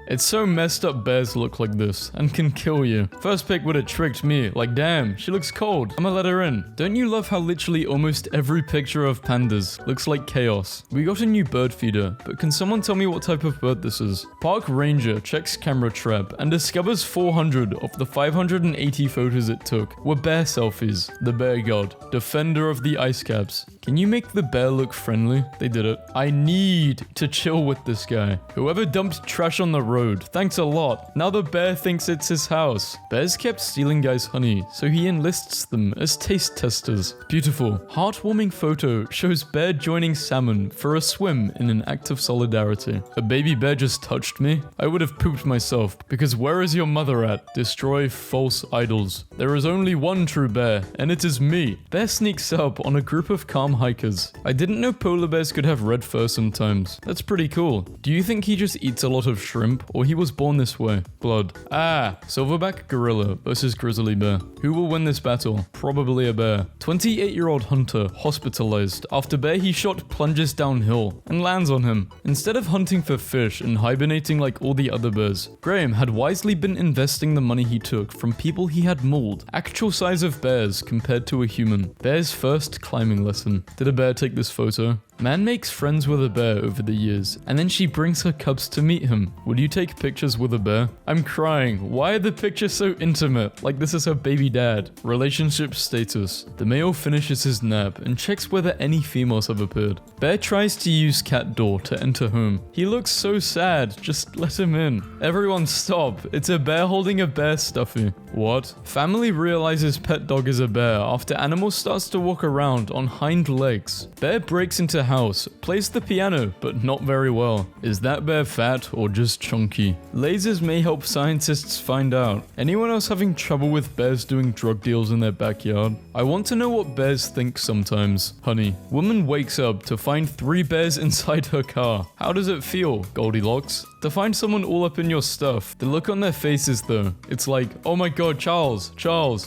It's so messed up bears look like this and can kill you. First pick would have tricked me, like damn, she looks cold, I'ma let her in. Don't you love how literally almost every picture of pandas looks like chaos? We got a new bird feeder, but can someone tell me what type of bird this is? Park ranger checks camera trap and discovers 400 of the 580 photos it took were bear selfies. The bear god, defender of the ice caps. Can you make the bear look friendly? They did it. I need to chill with this guy. Whoever dumped trash on the road, thanks a lot. Now the bear thinks it's his house. Bears kept stealing guys' honey, so he enlists them as taste testers. Beautiful. Heartwarming photo shows bear joining salmon for a swim in an act of solidarity. A baby bear just touched me? I would have pooped myself, because where is your mother at? Destroy false idols. There is only one true bear, and it is me. Bear sneaks up on a group of calm hikers. I didn't know polar bears could have red fur sometimes. That's pretty cool. Do you think he just eats a lot of shrimp, or he was born this way? Blood. Ah, silverback gorilla versus grizzly bear. Who will win this battle? Probably a bear. 28-year-old hunter hospitalized after bear he shot plunges downhill and lands on him. Instead of hunting for fish and hibernating like all the other bears, Graham had wisely been investing the money he took from people he had mauled. Actual size of bears compared to a human. Bear's first climbing lesson. Did a bear take this photo? Man makes friends with a bear over the years, and then she brings her cubs to meet him. Would you take pictures with a bear? I'm crying. Why are the pictures so intimate? Like this is her baby dad. Relationship status. The male finishes his nap and checks whether any females have appeared. Bear tries to use cat door to enter home. He looks so sad. Just let him in. Everyone stop. It's a bear holding a bear stuffy. What? Family realizes pet dog is a bear after animal starts to walk around on hind legs. Bear breaks into house, plays the piano, but not very well. Is that bear fat or just chunky? Lasers may help scientists find out. Anyone else having trouble with bears doing drug deals in their backyard? I want to know what bears think sometimes. Honey. Woman wakes up to find 3 bears inside her car. How does it feel, Goldilocks? To find someone all up in your stuff. The look on their faces though, it's like, oh my god, Charles,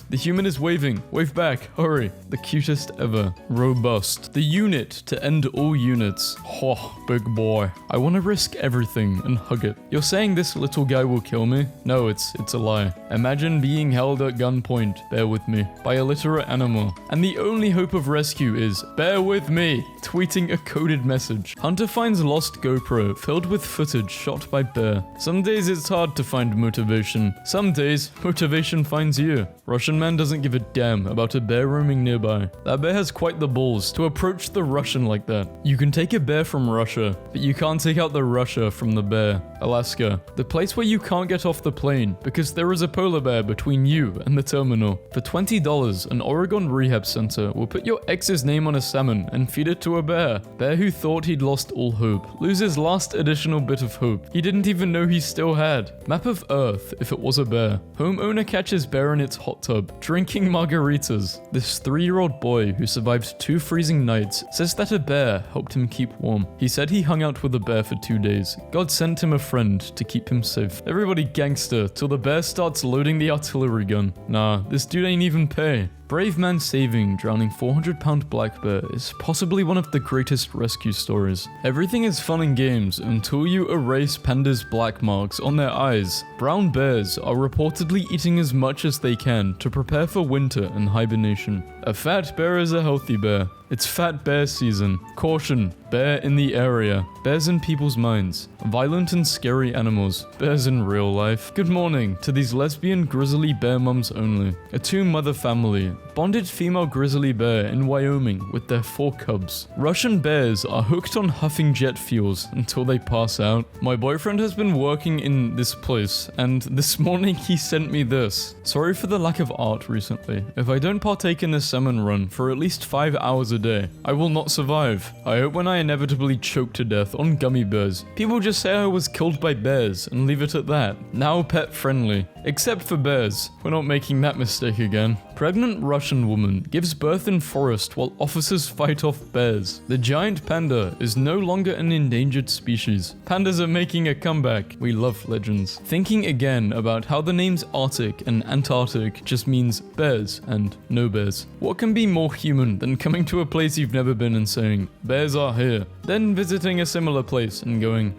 the human is waving, wave back, hurry. The cutest ever. Robust. The unit to end all units. Oh, big boy. I want to risk everything and hug it. You're saying this little guy will kill me? No, it's a lie. Imagine being held at gunpoint, bear with me, by a literate animal. And the only hope of rescue is, bear with me, tweeting a coded message. Hunter finds lost GoPro filled with footage shot by bear. Some days it's hard to find motivation. Some days, motivation finds you. Russian man doesn't give a damn about a bear roaming nearby. That bear has quite the balls to approach the Russian like that. You can take a bear from Russia, but you can't take out the Russia from the bear. Alaska, the place where you can't get off the plane because there is a polar bear between you and the terminal. For $20, an Oregon rehab center will put your ex's name on a salmon and feed it to a bear. Bear who thought he'd lost all hope loses last additional bit of hope he didn't even know he still had. Map of Earth if it was a bear. Homeowner catches bear in its hot tub, drinking margaritas. This 3-year-old boy who survived 2 freezing nights says that a bear helped him keep warm. He said he hung out with a bear for 2 days. God sent him a friend to keep him safe. Everybody gangster till the bear starts loading the artillery gun. Nah, this dude ain't even pay. Brave man saving drowning 400-pound black bear is possibly one of the greatest rescue stories. Everything is fun and games until you erase pandas' black marks on their eyes. Brown bears are reportedly eating as much as they can to prepare for winter and hibernation. A fat bear is a healthy bear. It's fat bear season. Caution, bear in the area. Bears in people's minds. Violent and scary animals. Bears in real life. Good morning to these lesbian grizzly bear mums only. A 2-mother family. Bonded female grizzly bear in Wyoming with their 4 cubs. Russian bears are hooked on huffing jet fuels until they pass out. My boyfriend has been working in this place, and this morning he sent me this. Sorry for the lack of art recently. If I don't partake in this salmon run for at least 5 hours a day, I will not survive. I hope when I inevitably choke to death on gummy bears, people just say I was killed by bears and leave it at that. Now pet friendly. Except for bears. We're not making that mistake again. Pregnant Russian Russian woman gives birth in forest while officers fight off bears. The giant panda is no longer an endangered species. Pandas are making a comeback. We love legends. Thinking again about how the names Arctic and Antarctic just means bears and no bears. What can be more human than coming to a place you've never been and saying, bears are here, then visiting a similar place and going,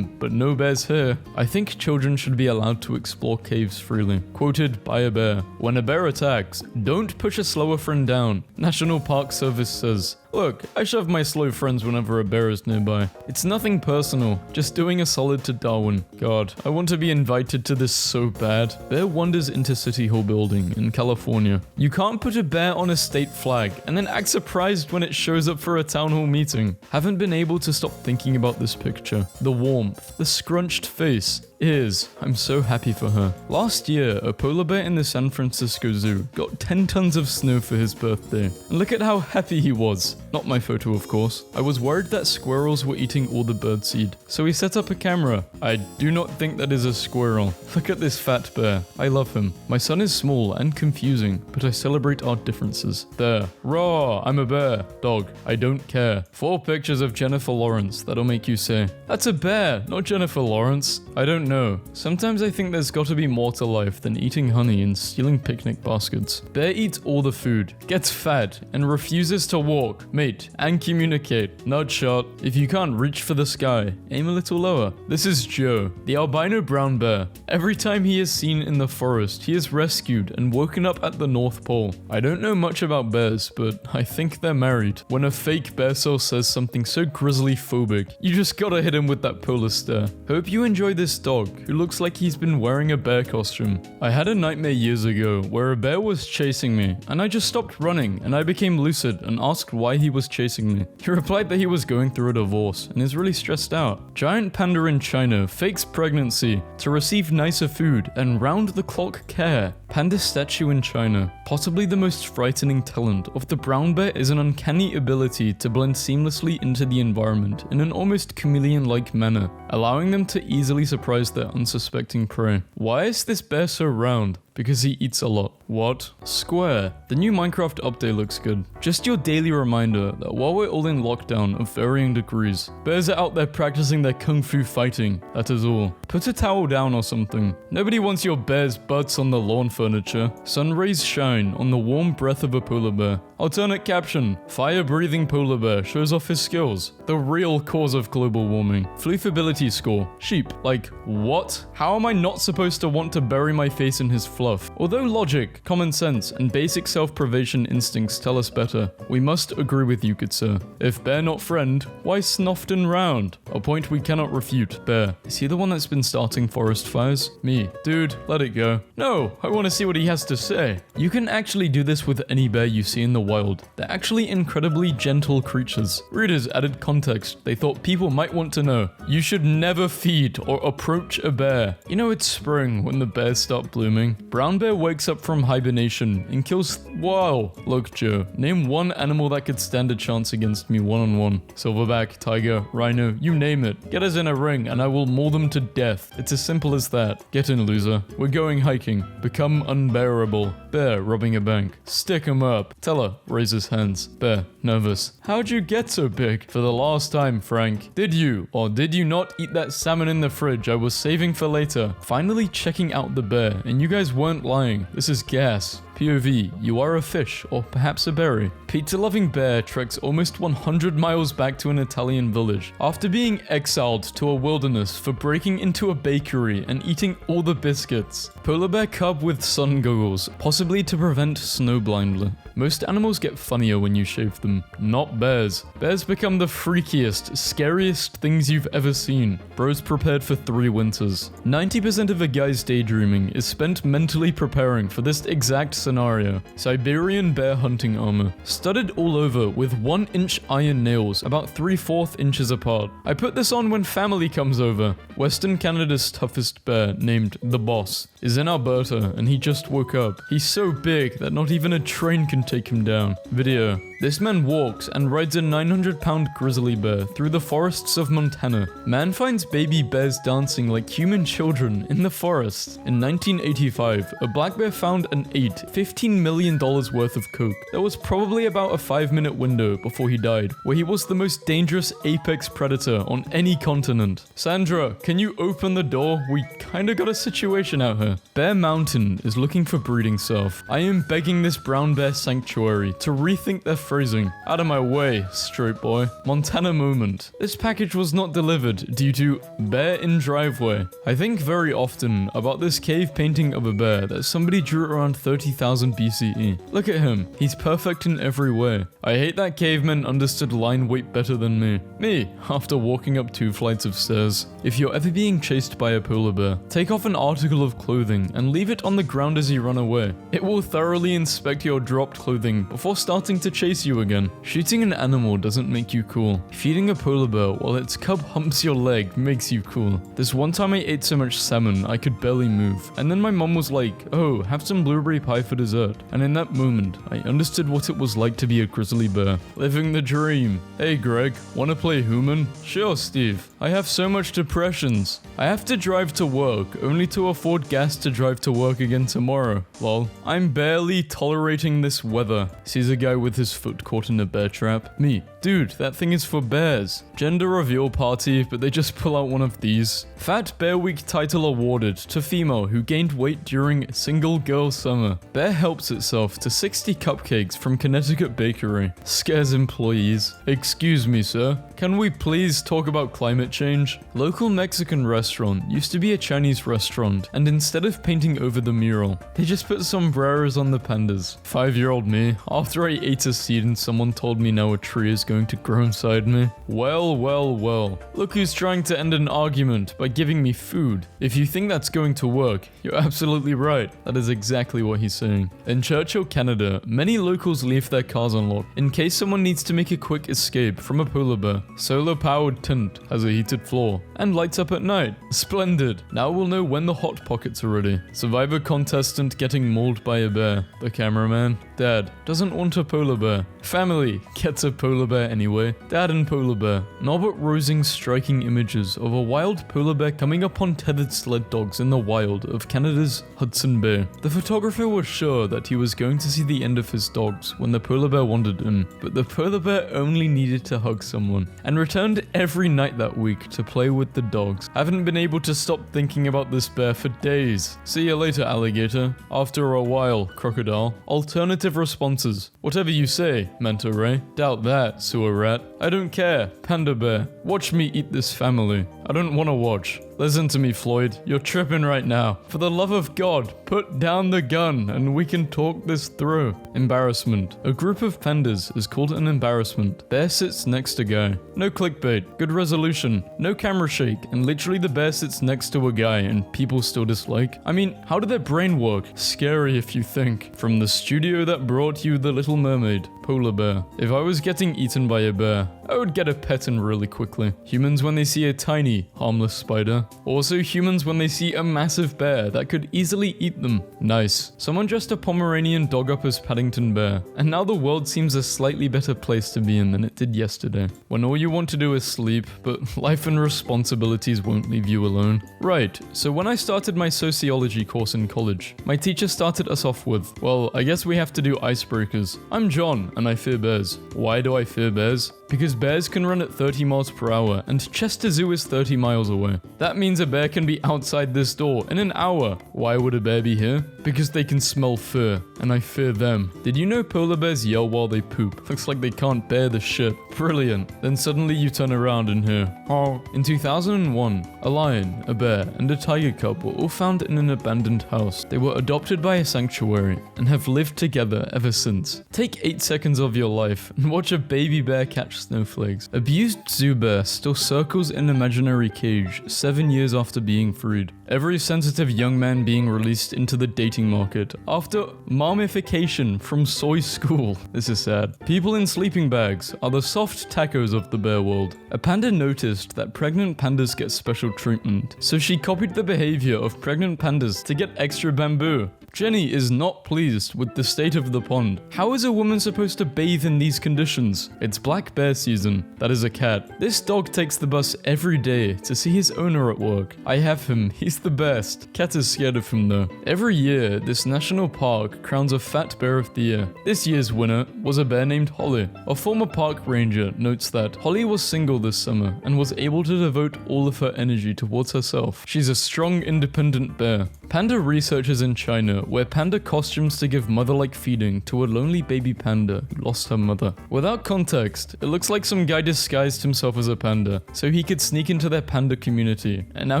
but no bears here. I think children should be allowed to explore caves freely. Quoted by a bear. When a bear attacks, don't push a slower friend down. National Park Service says, look, I shove my slow friends whenever a bear is nearby. It's nothing personal, just doing a solid to Darwin. God, I want to be invited to this so bad. Bear wanders into City Hall building in California. You can't put a bear on a state flag and then act surprised when it shows up for a town hall meeting. Haven't been able to stop thinking about this picture. The warmth, the scrunched face. I'm so happy for her. Last year, a polar bear in the San Francisco Zoo got 10 tons of snow for his birthday. And look at how happy he was. Not my photo, of course. I was worried that squirrels were eating all the birdseed, so we set up a camera. I do not think that is a squirrel. Look at this fat bear. I love him. My son is small and confusing, but I celebrate our differences. There. Raw, I'm a bear. Dog, I don't care. 4 pictures of Jennifer Lawrence that'll make you say, that's a bear, not Jennifer Lawrence. I don't know. Sometimes I think there's gotta be more to life than eating honey and stealing picnic baskets. Bear eats all the food, gets fat, and refuses to walk, mate, and communicate. Nut shot. If you can't reach for the sky, aim a little lower. This is Joe, the albino brown bear. Every time he is seen in the forest, he is rescued and woken up at the North Pole. I don't know much about bears, but I think they're married. When a fake bear cell says something so grizzly phobic, you just gotta hit him with that polar stare. Hope you enjoy this dog, who looks like he's been wearing a bear costume. I had a nightmare years ago where a bear was chasing me, and I just stopped running and I became lucid and asked why he was chasing me. He replied that he was going through a divorce and is really stressed out. Giant panda in China fakes pregnancy to receive nicer food and round-the-clock care. Panda statue in China. Possibly the most frightening talent of the brown bear is an uncanny ability to blend seamlessly into the environment in an almost chameleon-like manner, allowing them to easily surprise their unsuspecting prey. Why is this bear so round? Because he eats a lot. What? Square. The new Minecraft update looks good. Just your daily reminder that while we're all in lockdown of varying degrees, bears are out there practicing their kung fu fighting. That is all. Put a towel down or something. Nobody wants your bear's butts on the lawn furniture. Sun rays shine on the warm breath of a polar bear. Alternate caption. Fire-breathing polar bear shows off his skills. The real cause of global warming. Floofability score. Sheep. Like, what? How am I not supposed to want to bury my face in his fluff? Although logic, common sense, and basic self-preservation instincts tell us better, we must agree with you, good sir. If bear not friend, why snoften round? A point we cannot refute. Bear. Is he the one that's been starting forest fires? Me. Dude, let it go. No, I want to see what he has to say. You can actually do this with any bear you see in the wild. They're actually incredibly gentle creatures. Readers added context they thought people might want to know. You should never feed or approach a bear. You know it's spring when the bears start blooming. Brown bear wakes up from hibernation and kills. Wow. Look, Joe, name one animal that could stand a chance against me one-on-one. Silverback, tiger, rhino, you name it. Get us in a ring and I will maul them to death. It's as simple as that. Get in, loser. We're going hiking. Become unbearable. Bear robbing a bank. Stick him up. Teller raises hands. Bear nervous. How'd you get so big? For the last time, Frank. Did you or did you not eat that salmon in the fridge I was saving for later? Finally checking out the bear, and you guys weren't lying. This is gas. POV, you are a fish, or perhaps a berry. Pizza-loving bear treks almost 100 miles back to an Italian village after being exiled to a wilderness for breaking into a bakery and eating all the biscuits. Polar bear cub with sun goggles, possibly to prevent snow blindness. Most animals get funnier when you shave them, not bears. Bears become the freakiest, scariest things you've ever seen. Bros prepared for 3 winters. 90% of a guy's daydreaming is spent mentally preparing for this exact scenario. Siberian bear hunting armor, studded all over with 1-inch iron nails about 3/4 inches apart. I put this on when family comes over. Western Canada's toughest bear, named The Boss, is in Alberta and he just woke up. He's so big that not even a train can take him down. Video. This man walks and rides a 900-pound grizzly bear through the forests of Montana. Man finds baby bears dancing like human children in the forest. In 1985, a black bear found an 8 $15 million worth of coke. There was probably about a 5-minute window before he died, where he was the most dangerous apex predator on any continent. Sandra, can you open the door? We kinda got a situation out here. Bear Mountain is looking for breeding stuff. I am begging this brown bear sanctuary to rethink their phrasing. Out of my way, straight boy. Montana moment. This package was not delivered due to bear in driveway. I think very often about this cave painting of a bear that somebody drew around 30,000 BCE. Look at him. He's perfect in every way. I hate that cavemen understood line weight better than me. Me, after walking up 2 flights of stairs. If you're ever being chased by a polar bear, take off an article of clothing and leave it on the ground as you run away. It will thoroughly inspect your dropped clothing before starting to chase you again. Shooting an animal doesn't make you cool. Feeding a polar bear while its cub humps your leg makes you cool. This one time I ate so much salmon I could barely move, and then my mom was like, oh, have some blueberry pie for dessert. And in that moment, I understood what it was like to be a grizzly bear. Living the dream. Hey Greg, wanna play human? Sure Steve. I have so much depressions. I have to drive to work, only to afford gas to drive to work again tomorrow. Lol. I'm barely tolerating this weather. Sees a guy with his foot caught in a bear trap. Me. Dude, that thing is for bears. Gender reveal party, but they just pull out one of these. Fat Bear Week title awarded to female who gained weight during single girl summer. Bear helps itself to 60 cupcakes from Connecticut Bakery. Scares employees. Excuse me, sir. Can we please talk about climate change? Local Mexican restaurant used to be a Chinese restaurant, and instead of painting over the mural, they just put sombreros on the pandas. 5-year-old me, after I ate a seed and someone told me now a tree is going to grow inside me. Well, well, well. Look who's trying to end an argument by giving me food. If you think that's going to work, you're absolutely right. That is exactly what he's saying. In Churchill, Canada, many locals leave their cars unlocked in case someone needs to make a quick escape from a polar bear. Solar-powered tent, has a heated floor, and lights up at night. Splendid. Now we'll know when the hot pockets are ready. Survivor contestant getting mauled by a bear. The cameraman. Dad doesn't want a polar bear. Family gets a polar bear anyway. Dad and polar bear. Norbert Rosing's striking images of a wild polar bear coming upon tethered sled dogs in the wild of Canada's Hudson Bay. The photographer was sure that he was going to see the end of his dogs when the polar bear wandered in, but the polar bear only needed to hug someone and returned every night that week to play with the dogs. Haven't been able to stop thinking about this bear for days. See you later, alligator. After a while, crocodile. Alternative responses. Whatever you say, manta ray. Doubt that, sewer rat. I don't care, panda bear. Watch me eat this family. I don't want to watch. Listen to me, Floyd. You're tripping right now. For the love of God, put down the gun and we can talk this through. Embarrassment. A group of pandas is called an embarrassment. Bear sits next to guy. No clickbait. Good resolution. No camera shake. And literally the bear sits next to a guy and people still dislike. I mean, how did their brain work? Scary if you think. From the studio that brought you The Little Mermaid. Polar bear. If I was getting eaten by a bear, I would get a pet in really quickly. Humans when they see a tiny, harmless spider. Also humans when they see a massive bear that could easily eat them. Nice. Someone dressed a Pomeranian dog up as Paddington Bear, and now the world seems a slightly better place to be in than it did yesterday. When all you want to do is sleep, but life and responsibilities won't leave you alone. Right, so when I started my sociology course in college, my teacher started us off with, well, I guess we have to do icebreakers. I'm John, and I fear bears. Why do I fear bears? Because bears can run at 30 miles per hour, and Chester Zoo is 30 miles away. That means a bear can be outside this door in an hour. Why would a bear be here? Because they can smell fur, and I fear them. Did you know polar bears yell while they poop? Looks like they can't bear the shit. Brilliant. Then suddenly you turn around and hear, oh. In 2001, a lion, a bear, and a tiger cub were all found in an abandoned house. They were adopted by a sanctuary, and have lived together ever since. Take 8 seconds of your life, and watch a baby bear catch snowflakes. Abused zoo bear still circles in imaginary cage 7 years after being freed. Every sensitive young man being released into the dating market after mummification from soy school. This is sad. People in sleeping bags are the soft tacos of the bear world. A panda noticed that pregnant pandas get special treatment, so she copied the behavior of pregnant pandas to get extra bamboo. Jenny is not pleased with the state of the pond. How is a woman supposed to bathe in these conditions? It's black bear season. That is a cat. This dog takes the bus every day to see his owner at work. I have him. He's the best. Cat is scared of him though. Every year, this national park crowns a fat bear of the year. This year's winner was a bear named Holly. A former park ranger notes that Holly was single this summer and was able to devote all of her energy towards herself. She's a strong, independent bear. Panda researchers in China wear panda costumes to give mother-like feeding to a lonely baby panda who lost her mother. Without context, it looks like some guy disguised himself as a panda so he could sneak into their panda community, and now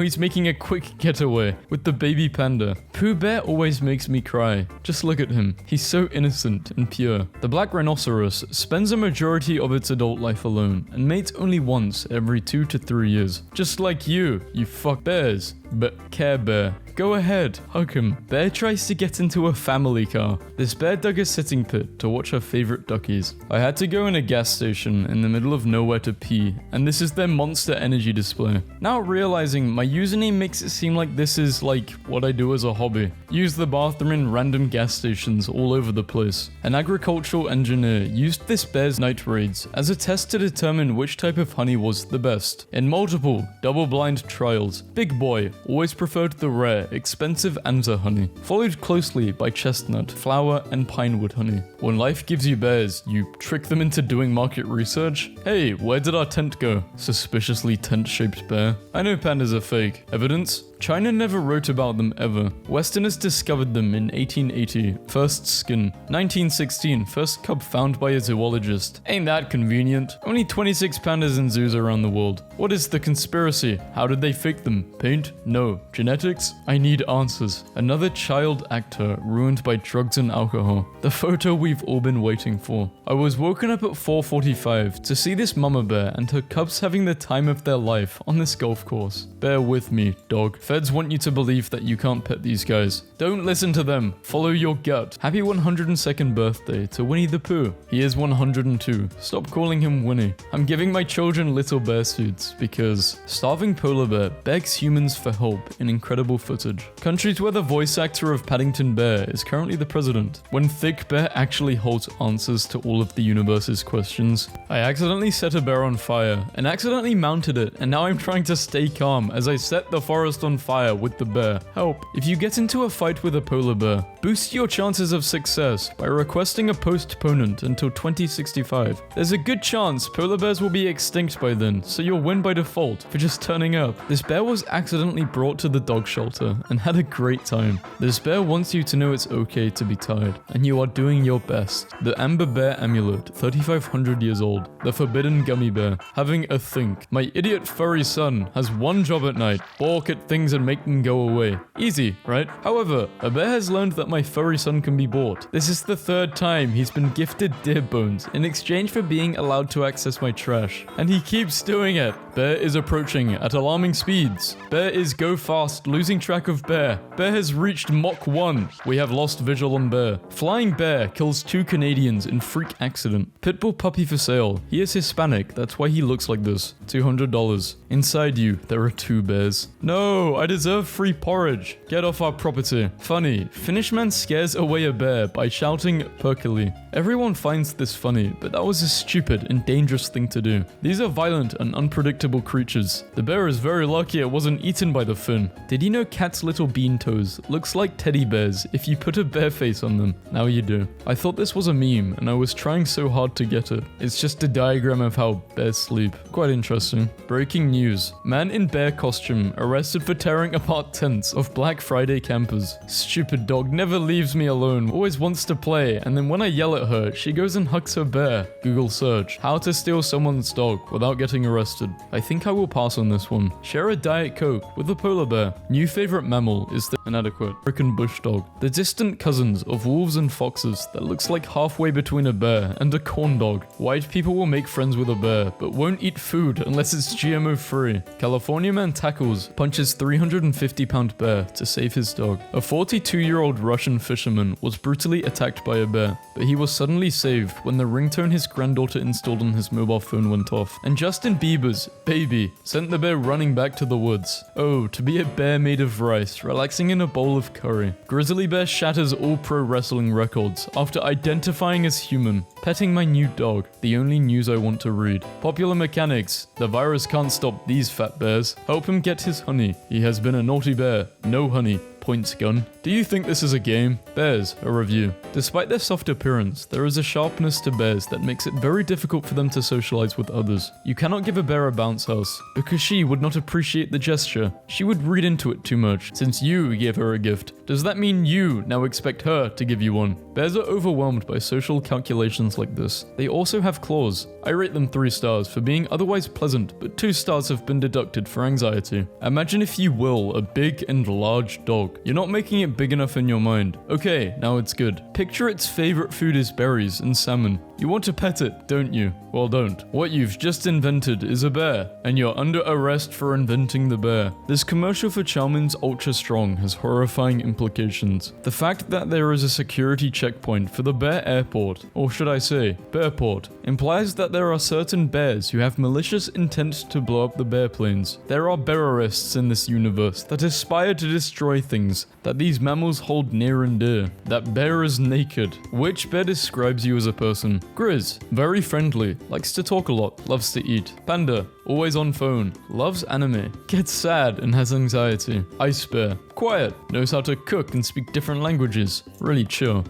he's making a quick getaway with the baby panda. Pooh Bear always makes me cry. Just look at him. He's so innocent and pure. The black rhinoceros spends a majority of its adult life alone and mates only once every 2 to 3 years. Just like you fuck bears. But Care Bear. Go ahead, hug him. Bear tries to get into a family car. This bear dug a sitting pit to watch her favorite duckies. I had to go in a gas station in the middle of nowhere to pee, and this is their Monster Energy display. Now realizing my username makes it seem like this is like what I do as a hobby. Use the bathroom in random gas stations all over the place. An agricultural engineer used this bear's night raids as a test to determine which type of honey was the best. In multiple, double-blind trials, Big Boy always preferred the rare, expensive Anza honey, followed closely by chestnut, flower, and pinewood honey. When life gives you bears, you trick them into doing market research? Hey, where did our tent go? Suspiciously tent-shaped bear. I know pandas are fake. Evidence? China never wrote about them ever. Westerners discovered them in 1880, first skin. 1916, first cub found by a zoologist. Ain't that convenient? Only 26 pandas in zoos around the world. What is the conspiracy? How did they fake them? Paint? No. Genetics? I need answers. Another child actor ruined by drugs and alcohol. The photo we've all been waiting for. I was woken up at 4:45 to see this mama bear and her cubs having the time of their life on this golf course. Bear with me, dog. Feds want you to believe that you can't pet these guys. Don't listen to them. Follow your gut. Happy 102nd birthday to Winnie the Pooh. He is 102. Stop calling him Winnie. I'm giving my children little bear suits because starving polar bear begs humans for help in incredible footage. Countries where the voice actor of Paddington Bear is currently the president. When Thick Bear actually holds answers to all of the universe's questions. I accidentally set a bear on fire and accidentally mounted it, and now I'm trying to stay calm as I set the forest on fire with the bear. Help. If you get into a fight with a polar bear, boost your chances of success by requesting a postponement until 2065. There's a good chance polar bears will be extinct by then, so you'll win by default for just turning up. This bear was accidentally brought to the dog shelter and had a great time. This bear wants you to know it's okay to be tired, and you are doing your best. The Amber Bear Amulet, 3,500 years old. The Forbidden Gummy Bear, having a think. My idiot furry son has one job at night, balk at things and make them go away. Easy, right? However, a bear has learned that my furry son can be bought. This is the 3rd time he's been gifted deer bones in exchange for being allowed to access my trash. And he keeps doing it. Bear is approaching at alarming speeds. Bear is go fast, losing track of bear. Bear has reached Mach 1. We have lost visual on bear. Flying bear kills 2 Canadians in freak accident. Pitbull puppy for sale. He is Hispanic, that's why he looks like this. $200. Inside you, there are 2 bears. No, I deserve free porridge. Get off our property. Funny, Finnish man scares away a bear by shouting perkele. Everyone finds this funny, but that was a stupid and dangerous thing to do. These are violent and unpredictable creatures. The bear is very lucky it wasn't eaten by the fin. Did you know cats' little bean toes looks like teddy bears if you put a bear face on them? Now you do. I thought this was a meme and I was trying so hard to get it. It's just a diagram of how bears sleep. Quite interesting. Breaking news. Man in bear costume arrested for tearing apart tents of Black Friday campers. Stupid dog never leaves me alone, always wants to play, and then when I yell at her, she goes and hugs her bear. Google search. How to steal someone's dog without getting arrested. I think I will pass on this one. Share a Diet Coke with a polar bear. New favorite mammal is the inadequate African bush dog. The distant cousins of wolves and foxes that looks like halfway between a bear and a corn dog. White people will make friends with a bear, but won't eat food unless it's GMO free. California man tackles, punches 300 350-pound bear to save his dog. A 42-year-old Russian fisherman was brutally attacked by a bear, but he was suddenly saved when the ringtone his granddaughter installed on his mobile phone went off. And Justin Bieber's Baby sent the bear running back to the woods. Oh, to be a bear made of rice, relaxing in a bowl of curry. Grizzly bear shatters all pro wrestling records after identifying as human. Petting my new dog, the only news I want to read. Popular mechanics, the virus can't stop these fat bears. Help him get his honey. He has been a naughty bear. No honey. Points gun. Do you think this is a game? Bears, a review. Despite their soft appearance, there is a sharpness to bears that makes it very difficult for them to socialize with others. You cannot give a bear a bounce house, because she would not appreciate the gesture. She would read into it too much, since you gave her a gift. Does that mean you now expect her to give you one? Bears are overwhelmed by social calculations like this. They also have claws. I rate them 3 stars for being otherwise pleasant, but 2 stars have been deducted for anxiety. Imagine, if you will, a big and large dog. You're not making it big enough in your mind. Okay, now it's good. Picture its favorite food is berries and salmon. You want to pet it, don't you? Well, don't. What you've just invented is a bear, and you're under arrest for inventing the bear. This commercial for Chalmers Ultra Strong has horrifying implications. The fact that there is a security checkpoint for the bear airport, or should I say, bearport, implies that there are certain bears who have malicious intent to blow up the bear planes. There are bearists in this universe that aspire to destroy things that these mammals hold near and dear. That bear is naked. Which bear describes you as a person? Grizz, very friendly, likes to talk a lot, loves to eat. Panda, always on phone, loves anime, gets sad and has anxiety. Ice bear, quiet, knows how to cook and speak different languages, really chill.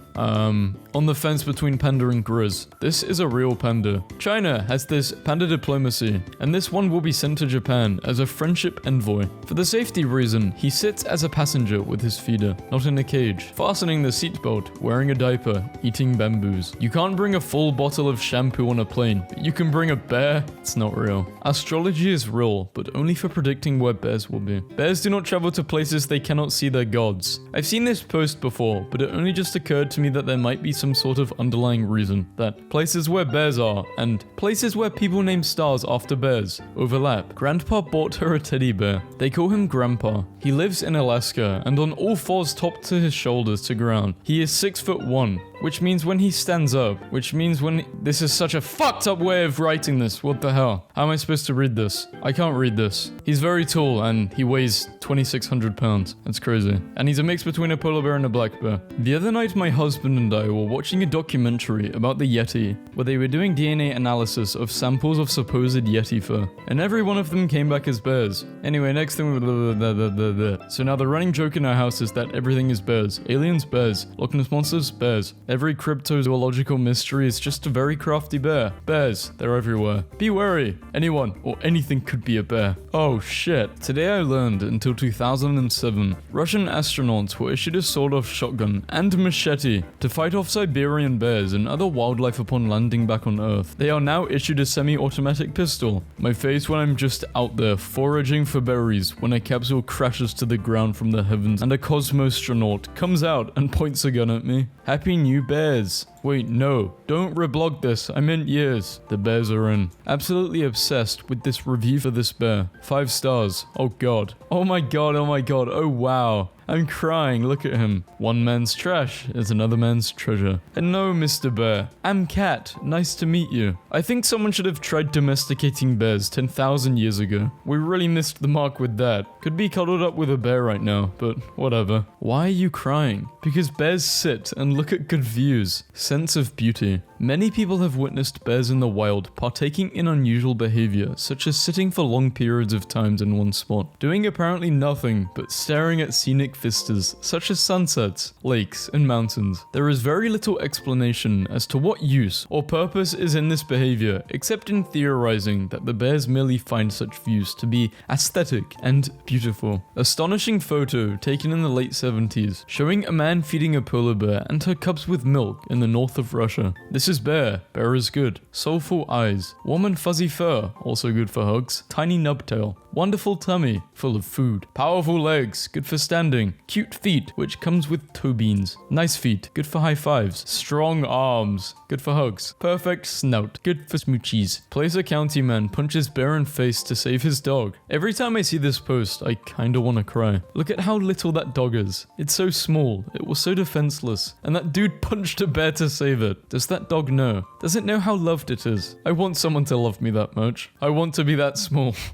On the fence between panda and grizz. This is a real panda. China has this panda diplomacy, and this one will be sent to Japan as a friendship envoy. For the safety reason, he sits as a passenger with his feeder, not in a cage, fastening the seatbelt, wearing a diaper, eating bamboos. You can't bring a full bottle of shampoo on a plane, but you can bring a bear? It's not real. Astrology is real, but only for predicting where bears will be. Bears do not travel to places they cannot see their gods. I've seen this post before, but it only just occurred to me that there might be some sort of underlying reason that places where bears are and places where people name stars after bears overlap. Grandpa bought her a teddy bear. They call him Grandpa. He lives in Alaska and on all fours topped to his shoulders to ground. He is 6'1", which means when he stands up, this is such a fucked up way of writing this. What the hell? How am I supposed to read this? I can't read this. He's very tall and he weighs 2,600 pounds. That's crazy. And he's a mix between a polar bear and a black bear. The other night, my husband and I were watching a documentary about the Yeti, where they were doing DNA analysis of samples of supposed Yeti fur, and every one of them came back as bears. Anyway, next thing So now the running joke in our house is that everything is bears. Aliens, bears. Loch Ness monsters, bears. Every cryptozoological mystery is just a very crafty bear. Bears, they're everywhere. Be wary. Anyone or anything could be a bear. Oh shit. Today I learned until 2007, Russian astronauts were issued a sawed-off shotgun and machete to fight off Siberian bears and other wildlife upon landing back on Earth. They are now issued a semi-automatic pistol. My face when I'm just out there foraging for berries when a capsule crashes to the ground from the heavens and a cosmostronaut comes out and points a gun at me. Happy New Bears. Wait, no, don't reblog this, I meant years. The bears are in. Absolutely obsessed with this review for this bear. 5 stars. Oh god. Oh my god, oh my god, oh wow. I'm crying, look at him. One man's trash is another man's treasure. And no, Mr. Bear. I'm Cat, nice to meet you. I think someone should have tried domesticating bears 10,000 years ago. We really missed the mark with that. Could be cuddled up with a bear right now, but whatever. Why are you crying? Because bears sit and look at good views. Sense of beauty. Many people have witnessed bears in the wild partaking in unusual behavior, such as sitting for long periods of time in one spot, doing apparently nothing but staring at scenic vistas, such as sunsets, lakes, and mountains. There is very little explanation as to what use or purpose is in this behavior, except in theorizing that the bears merely find such views to be aesthetic and beautiful. Astonishing photo taken in the late 70s, showing a man feeding a polar bear and her cubs with milk in the north of Russia. This is bear. Bear is good. Soulful eyes. Warm and fuzzy fur, also good for hugs. Tiny nubtail. Wonderful tummy, full of food. Powerful legs, good for standing. Cute feet, which comes with toe beans. Nice feet, good for high fives. Strong arms, good for hugs. Perfect snout, good for smoochies. Placer County man punches bear in face to save his dog. Every time I see this post, I kinda wanna cry. Look at how little that dog is. It's so small, it was so defenseless. And that dude punched a bear to save it. Does that dog know? Does it know how loved it is? I want someone to love me that much. I want to be that small.